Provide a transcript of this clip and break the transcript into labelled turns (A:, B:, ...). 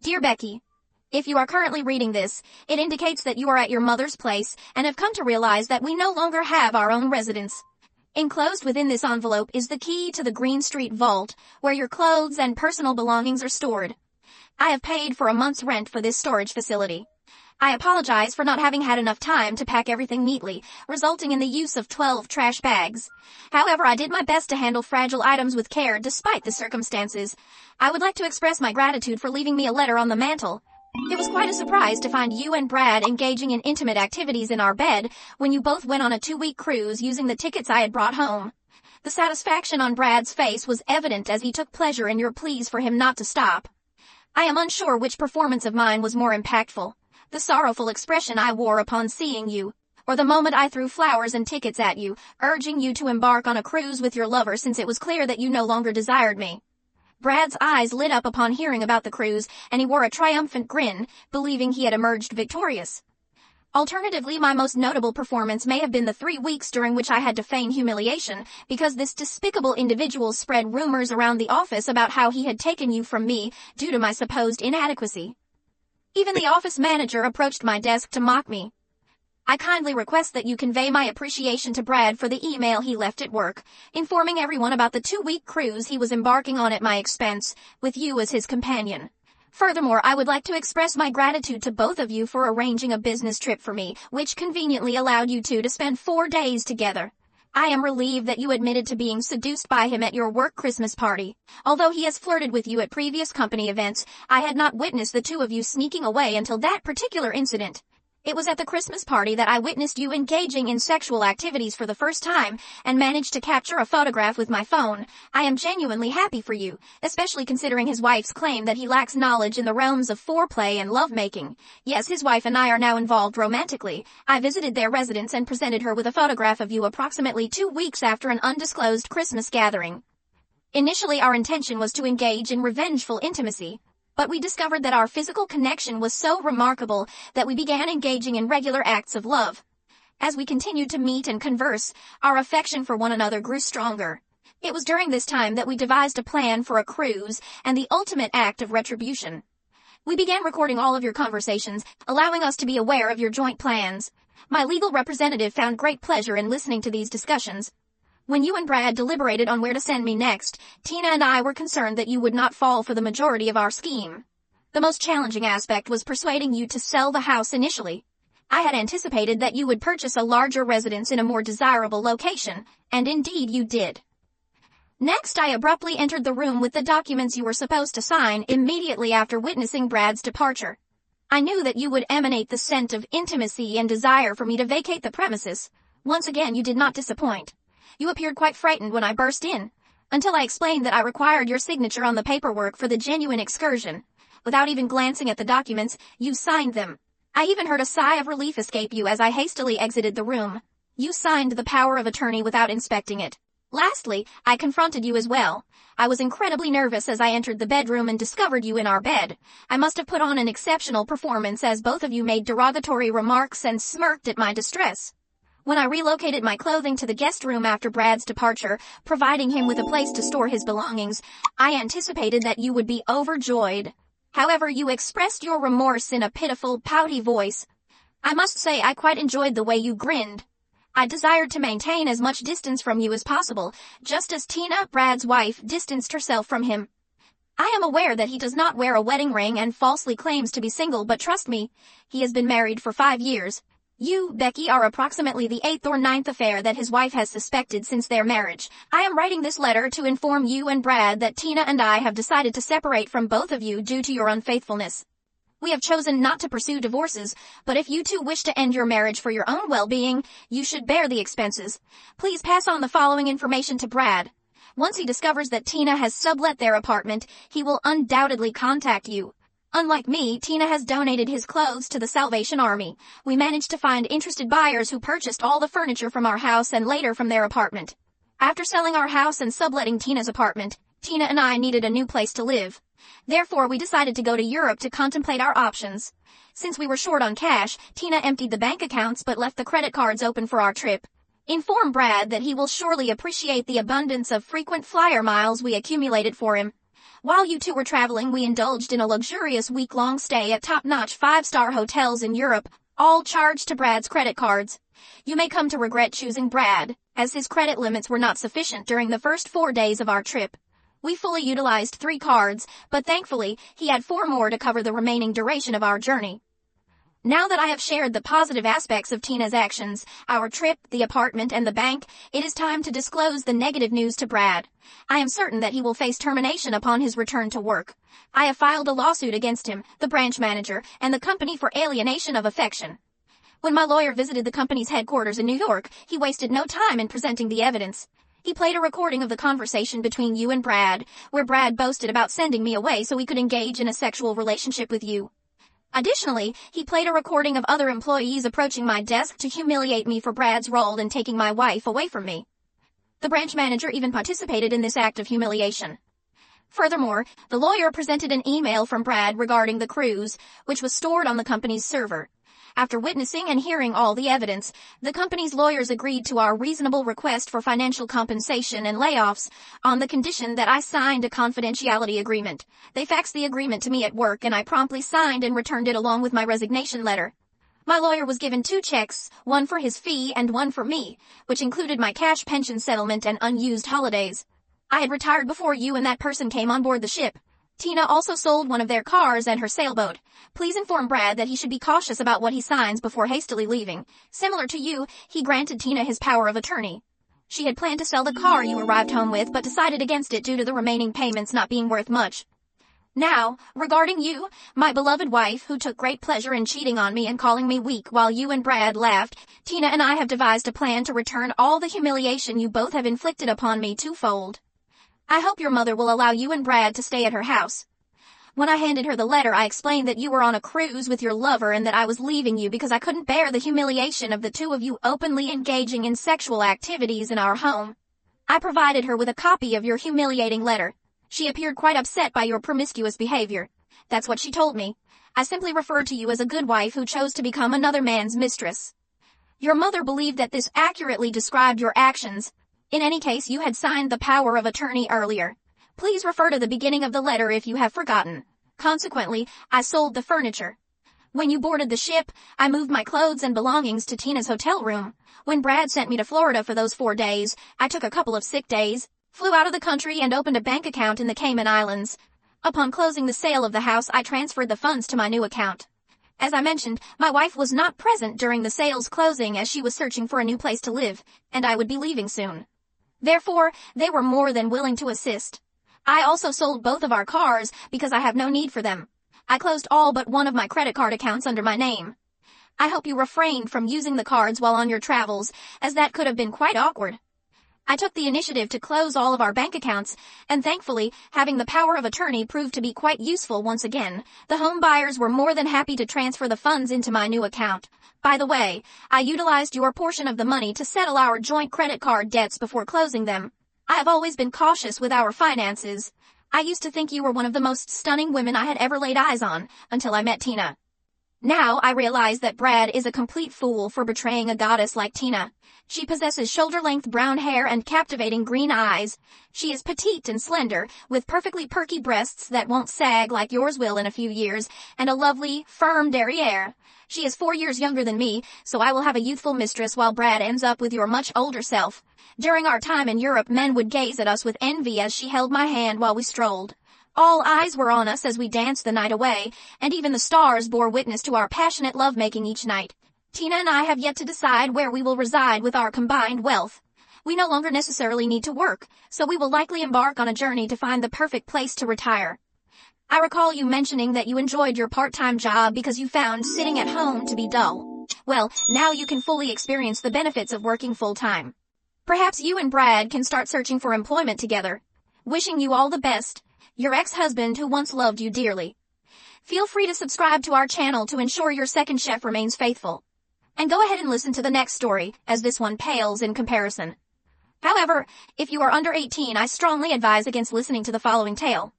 A: Dear Becky, if you are currently reading this, it indicates that you are at your mother's place and have come to realize that we no longer have our own residence. Enclosed within this envelope is the key to the Green Street vault, where your clothes and personal belongings are stored. I have paid for a month's rent for this storage facility. I apologize for not having had enough time to pack everything neatly, resulting in the use of 12 trash bags. However, I did my best to handle fragile items with care despite the circumstances. I would like to express my gratitude for leaving me a letter on the mantel. It was quite a surprise to find you and Brad engaging in intimate activities in our bed when you both went on a 2-week cruise using the tickets I had brought home. The satisfaction on Brad's face was evident as he took pleasure in your pleas for him not to stop. I am unsure which performance of mine was more impactful. The sorrowful expression I wore upon seeing you, or the moment I threw flowers and tickets at you, urging you to embark on a cruise with your lover since it was clear that you no longer desired me. Brad's eyes lit up upon hearing about the cruise, and he wore a triumphant grin, believing he had emerged victorious. Alternatively, my most notable performance may have been the 3 weeks during which I had to feign humiliation, because this despicable individual spread rumors around the office about how he had taken you from me due to my supposed inadequacy. Even the office manager approached my desk to mock me. I kindly request that you convey my appreciation to Brad for the email he left at work, informing everyone about the 2-week cruise he was embarking on at my expense, with you as his companion. Furthermore, I would like to express my gratitude to both of you for arranging a business trip for me, which conveniently allowed you two to spend 4 days together. I am relieved that you admitted to being seduced by him at your work Christmas party. Although he has flirted with you at previous company events, I had not witnessed the two of you sneaking away until that particular incident. It was at the Christmas party that I witnessed you engaging in sexual activities for the first time and managed to capture a photograph with my phone. I am genuinely happy for you, especially considering his wife's claim that he lacks knowledge in the realms of foreplay and lovemaking. Yes, his wife and I are now involved romantically. I visited their residence and presented her with a photograph of you approximately 2 weeks after an undisclosed Christmas gathering. Initially, our intention was to engage in revengeful intimacy, but we discovered that our physical connection was so remarkable that we began engaging in regular acts of love. As we continued to meet and converse, our affection for one another grew stronger. It was during this time that we devised a plan for a cruise and the ultimate act of retribution. We began recording all of your conversations, allowing us to be aware of your joint plans. My legal representative found great pleasure in listening to these discussions. When you and Brad deliberated on where to send me next, Tina and I were concerned that you would not fall for the majority of our scheme. The most challenging aspect was persuading you to sell the house initially. I had anticipated that you would purchase a larger residence in a more desirable location, and indeed you did. Next, I abruptly entered the room with the documents you were supposed to sign immediately after witnessing Brad's departure. I knew that you would emanate the scent of intimacy and desire for me to vacate the premises. Once again, you did not disappoint. You appeared quite frightened when I burst in, until I explained that I required your signature on the paperwork for the genuine excursion. Without even glancing at the documents, you signed them. I even heard a sigh of relief escape you as I hastily exited the room. You signed the power of attorney without inspecting it. Lastly, I confronted you as well. I was incredibly nervous as I entered the bedroom and discovered you in our bed. I must have put on an exceptional performance as both of you made derogatory remarks and smirked at my distress. When I relocated my clothing to the guest room after Brad's departure, providing him with a place to store his belongings, I anticipated that you would be overjoyed. However, you expressed your remorse in a pitiful, pouty voice. I must say I quite enjoyed the way you grinned. I desired to maintain as much distance from you as possible, just as Tina, Brad's wife, distanced herself from him. I am aware that he does not wear a wedding ring and falsely claims to be single, but trust me, he has been married for 5 years. You, Becky, are approximately the 8th or 9th affair that his wife has suspected since their marriage. I am writing this letter to inform you and Brad that Tina and I have decided to separate from both of you due to your unfaithfulness. We have chosen not to pursue divorces, but if you two wish to end your marriage for your own well-being, you should bear the expenses. Please pass on the following information to Brad. Once he discovers that Tina has sublet their apartment, he will undoubtedly contact you. Unlike me, Tina has donated his clothes to the Salvation Army. We managed to find interested buyers who purchased all the furniture from our house and later from their apartment. After selling our house and subletting Tina's apartment, Tina and I needed a new place to live. Therefore, we decided to go to Europe to contemplate our options. Since we were short on cash, Tina emptied the bank accounts but left the credit cards open for our trip. Inform Brad that he will surely appreciate the abundance of frequent flyer miles we accumulated for him. While you two were traveling, we indulged in a luxurious week-long stay at top-notch five-star hotels in Europe, all charged to Brad's credit cards. You may come to regret choosing Brad, as his credit limits were not sufficient during the first 4 days of our trip. We fully utilized 3 cards, but thankfully, he had 4 more to cover the remaining duration of our journey. Now that I have shared the positive aspects of Tina's actions, our trip, the apartment, and the bank, it is time to disclose the negative news to Brad. I am certain that he will face termination upon his return to work. I have filed a lawsuit against him, the branch manager, and the company for alienation of affection. When my lawyer visited the company's headquarters in New York, he wasted no time in presenting the evidence. He played a recording of the conversation between you and Brad, where Brad boasted about sending me away so he could engage in a sexual relationship with you. Additionally, he played a recording of other employees approaching my desk to humiliate me for Brad's role in taking my wife away from me. The branch manager even participated in this act of humiliation. Furthermore, the lawyer presented an email from Brad regarding the cruise, which was stored on the company's server. After witnessing and hearing all the evidence, the company's lawyers agreed to our reasonable request for financial compensation and layoffs on the condition that I signed a confidentiality agreement. They faxed the agreement to me at work and I promptly signed and returned it along with my resignation letter. My lawyer was given 2 checks, one for his fee and one for me, which included my cash pension settlement and unused holidays. I had retired before you and that person came on board the ship. Tina also sold one of their cars and her sailboat. Please inform Brad that he should be cautious about what he signs before hastily leaving. Similar to you, he granted Tina his power of attorney. She had planned to sell the car you arrived home with, but decided against it due to the remaining payments not being worth much. Now, regarding you, my beloved wife, who took great pleasure in cheating on me and calling me weak while you and Brad laughed, Tina and I have devised a plan to return all the humiliation you both have inflicted upon me twofold. I hope your mother will allow you and Brad to stay at her house. When I handed her the letter, I explained that you were on a cruise with your lover and that I was leaving you because I couldn't bear the humiliation of the 2 of you openly engaging in sexual activities in our home. I provided her with a copy of your humiliating letter. She appeared quite upset by your promiscuous behavior. That's what she told me. I simply referred to you as a good wife who chose to become another man's mistress. Your mother believed that this accurately described your actions. In any case, you had signed the power of attorney earlier. Please refer to the beginning of the letter if you have forgotten. Consequently, I sold the furniture. When you boarded the ship, I moved my clothes and belongings to Tina's hotel room. When Brad sent me to Florida for those 4 days, I took a couple of sick days, flew out of the country and opened a bank account in the Cayman Islands. Upon closing the sale of the house, I transferred the funds to my new account. As I mentioned, my wife was not present during the sale's closing as she was searching for a new place to live, and I would be leaving soon. Therefore, they were more than willing to assist. I also sold both of our cars because I have no need for them. I closed all but one of my credit card accounts under my name. I hope you refrained from using the cards while on your travels, as that could have been quite awkward. I took the initiative to close all of our bank accounts, and thankfully, having the power of attorney proved to be quite useful once again. The home buyers were more than happy to transfer the funds into my new account. By the way, I utilized your portion of the money to settle our joint credit card debts before closing them. I have always been cautious with our finances. I used to think you were one of the most stunning women I had ever laid eyes on, until I met Tina. Now I realize that Brad is a complete fool for betraying a goddess like Tina. She possesses shoulder-length brown hair and captivating green eyes. She is petite and slender, with perfectly perky breasts that won't sag like yours will in a few years, and a lovely, firm derriere. She is 4 years younger than me, so I will have a youthful mistress while Brad ends up with your much older self. During our time in Europe, men would gaze at us with envy as she held my hand while we strolled. All eyes were on us as we danced the night away, and even the stars bore witness to our passionate lovemaking each night. Tina and I have yet to decide where we will reside with our combined wealth. We no longer necessarily need to work, so we will likely embark on a journey to find the perfect place to retire. I recall you mentioning that you enjoyed your part-time job because you found sitting at home to be dull. Well, now you can fully experience the benefits of working full-time. Perhaps you and Brad can start searching for employment together. Wishing you all the best. Your ex-husband who once loved you dearly. Feel free to subscribe to our channel to ensure your second chef remains faithful. And go ahead and listen to the next story, as this one pales in comparison. However, if you are under 18, I strongly advise against listening to the following tale.